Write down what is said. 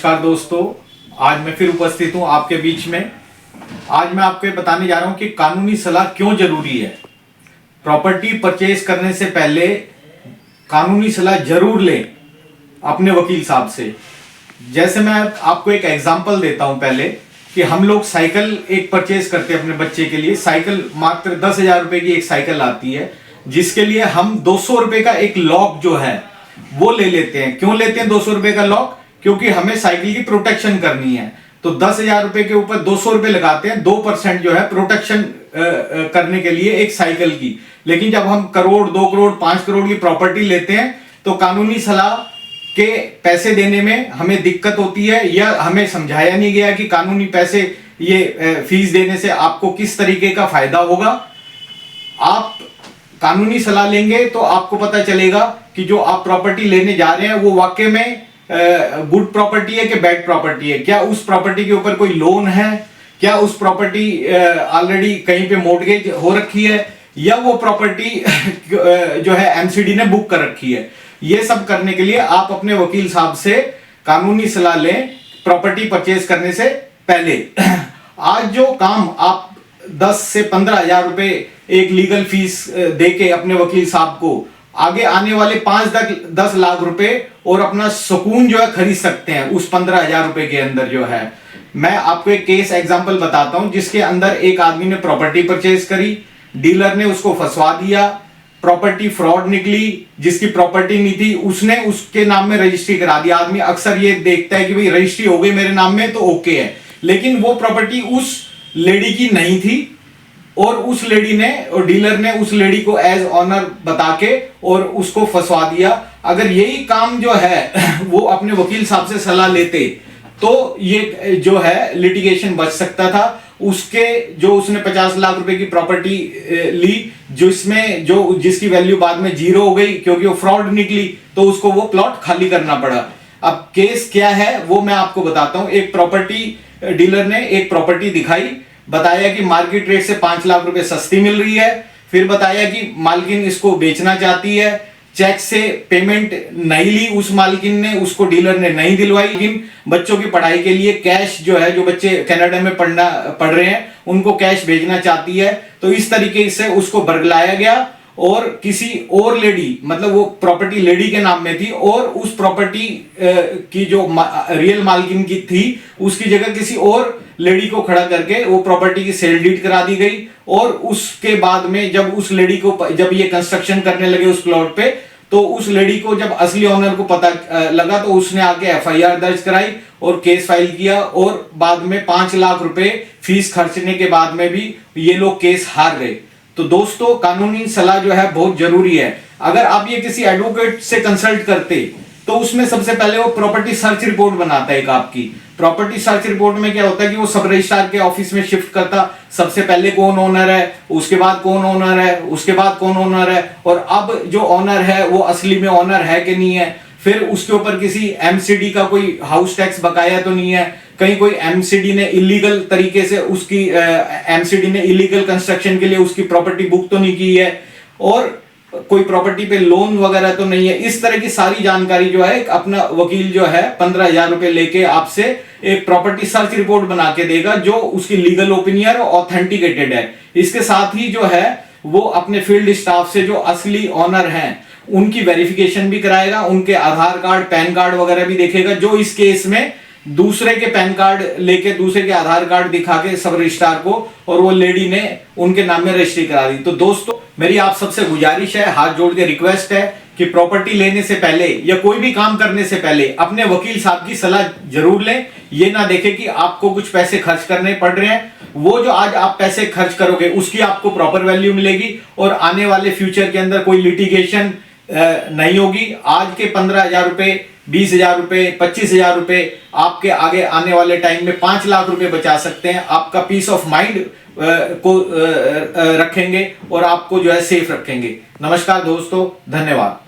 नमस्कार दोस्तों, आज मैं फिर उपस्थित हूं आपके बीच में। आज मैं आपको बताने जा रहा हूं कि कानूनी सलाह क्यों जरूरी है। प्रॉपर्टी परचेज करने से पहले कानूनी सलाह जरूर लें अपने वकील साहब से। जैसे मैं आपको एक एग्जांपल देता हूं पहले कि हम लोग साइकिल एक परचेज करते हैं अपने बच्चे के लिए। साइकिल मात्र 10,000 रुपए की एक साइकिल आती है, जिसके लिए हम 200 रुपए का एक लॉक जो है वो ले लेते हैं। क्यों लेते हैं 200 रुपए का लॉक? क्योंकि हमें साइकिल की प्रोटेक्शन करनी है। तो 10,000 रुपए के ऊपर 200 रुपए लगाते हैं, 2% जो है प्रोटेक्शन करने के लिए एक साइकिल की। लेकिन जब हम करोड़, 2 करोड़, 5 करोड़ की प्रॉपर्टी लेते हैं तो कानूनी सलाह के पैसे देने में हमें दिक्कत होती है, या हमें समझाया नहीं गया कि कानूनी पैसे ये फीस देने से आपको किस तरीके का फायदा होगा। आप कानूनी सलाह लेंगे तो आपको पता चलेगा कि जो आप प्रॉपर्टी लेने जा रहे हैं वो वाकई में गुड प्रॉपर्टी है कि बैड प्रॉपर्टी है। क्या उस प्रॉपर्टी के ऊपर कोई लोन है, क्या उस प्रॉपर्टी ऑलरेडी कहीं पे मॉर्गेज हो रखी है, या वो प्रॉपर्टी जो है एमसीडी ने बुक कर रखी है। ये सब करने के लिए आप अपने वकील साहब से कानूनी सलाह लें प्रॉपर्टी परचेज करने से पहले। आज जो काम आप 10 से 15,000 रुपए एक लीगल फीस देके अपने वकील साहब को आगे आने वाले 5-10 लाख रुपए और अपना सुकून जो है खरीद सकते हैं उस 15,000 रुपए के अंदर जो है। मैं आपको एक केस एग्जांपल बताता हूं जिसके अंदर एक आदमी ने प्रॉपर्टी परचेज करी, डीलर ने उसको फंसवा दिया, प्रॉपर्टी फ्रॉड निकली, जिसकी प्रॉपर्टी नहीं थी उसने उसके नाम में रजिस्ट्री करा दी। आदमी अक्सर ये देखता है कि भाई रजिस्ट्री हो गई मेरे नाम में तो ओके है, लेकिन वो प्रॉपर्टी उस लेडी की नहीं थी और उस लेडी ने और डीलर ने उस लेडी को एज ऑनर बता के और उसको फंसवा दिया। अगर यही काम जो है वो अपने वकील साहब से सलाह लेते तो ये जो है लिटिगेशन बच सकता था। उसके जो उसने 50 लाख रुपए की प्रॉपर्टी ली, जिसकी वैल्यू बाद में 0 हो गई क्योंकि वो फ्रॉड निकली, तो उसको वो प्लॉट खाली करना पड़ा। अब केस क्या है वो मैं आपको बताता हूं। एक प्रॉपर्टी डीलर ने एक प्रॉपर्टी दिखाई, बताया कि मार्केट रेट से 5 लाख रुपए सस्ती मिल रही है। फिर बताया कि मालकिन इसको बेचना चाहती है। चेक से पेमेंट नहीं ली उस मालकिन ने, उसको डीलर ने नहीं दिलवाई। लेकिन बच्चों की पढ़ाई के लिए कैश जो है, जो बच्चे कनाडा में पढ़ रहे हैं उनको कैश भेजना चाहती है। तो इस तरीके से उसको बरगलाया गया और किसी और लेडी, मतलब वो प्रॉपर्टी लेडी के नाम में थी और उस प्रॉपर्टी की जो रियल मालकिन की थी उसकी जगह किसी और लेडी को खड़ा करके वो प्रॉपर्टी की सेल डीड करा दी गई। और उसके बाद में जब उस लेडी को जब ये कंस्ट्रक्शन करने लगे उस प्लॉट पे, तो उस लेडी को जब असली ओनर को पता लगा तो उसने आके एफआईआर दर्ज कराई और केस फाइल किया। और बाद में 5 लाख रुपए फीस खर्चने के बाद में भी ये लोग केस हार गए। तो दोस्तों, कानूनी सलाह जो है बहुत जरूरी है। अगर आप ये किसी एडवोकेट से कंसल्ट करते तो उसमें सबसे पहले वो प्रॉपर्टी सर्च रिपोर्ट बनाता है। एक आपकी प्रॉपर्टी सर्च रिपोर्ट में क्या होता है कि वो सब रजिस्ट्रार के ऑफिस में शिफ्ट करता, सबसे पहले कौन ओनर है, उसके बाद कौन ओनर है, उसके बाद कौन ओनर है, और अब जो ओनर है वो असली में ओनर है कि नहीं है। फिर उसके ऊपर किसी एमसीडी का कोई हाउस टैक्स बकाया तो नहीं है, कहीं कोई एमसीडी ने इलीगल तरीके से उसकी एमसीडी ने इलीगल कंस्ट्रक्शन के लिए उसकी प्रॉपर्टी बुक तो नहीं की है, और कोई प्रॉपर्टी पे लोन वगैरह तो नहीं है। इस तरह की सारी जानकारी जो है अपना वकील जो है 15,000 रुपए लेके आपसे एक प्रॉपर्टी सर्च रिपोर्ट बना के देगा जो उसकी लीगल ओपिनियन ऑथेंटिकेटेड है। इसके साथ ही जो है वो अपने फील्ड स्टाफ से जो असली ऑनर हैं उनकी वेरिफिकेशन भी कराएगा, उनके आधार कार्ड, पैन कार्ड वगैरह भी देखेगा। जो इस केस में दूसरे के पैन कार्ड लेके दूसरे के आधार कार्ड दिखा के सब रजिस्ट्रार को और वो लेडी ने उनके नाम में रजिस्ट्री करा दी। तो दोस्तों, मेरी आप सबसे गुजारिश है, हाथ जोड़ के रिक्वेस्ट है कि प्रॉपर्टी लेने से पहले या कोई भी काम करने से पहले अपने वकील साहब की सलाह जरूर लें। ये ना देखें कि आपको कुछ पैसे खर्च करने पड़ रहे हैं, वो जो आज आप पैसे खर्च करोगे उसकी आपको प्रॉपर वैल्यू मिलेगी और आने वाले फ्यूचर के अंदर कोई लिटिगेशन नहीं होगी। आज के 15,000 रुपए, 20,000 रुपए, 25,000 रुपए आपके आगे आने वाले टाइम में 5 लाख रुपए बचा सकते हैं। आपका पीस ऑफ माइंड को रखेंगे और आपको जो है सेफ रखेंगे। नमस्कार दोस्तों, धन्यवाद।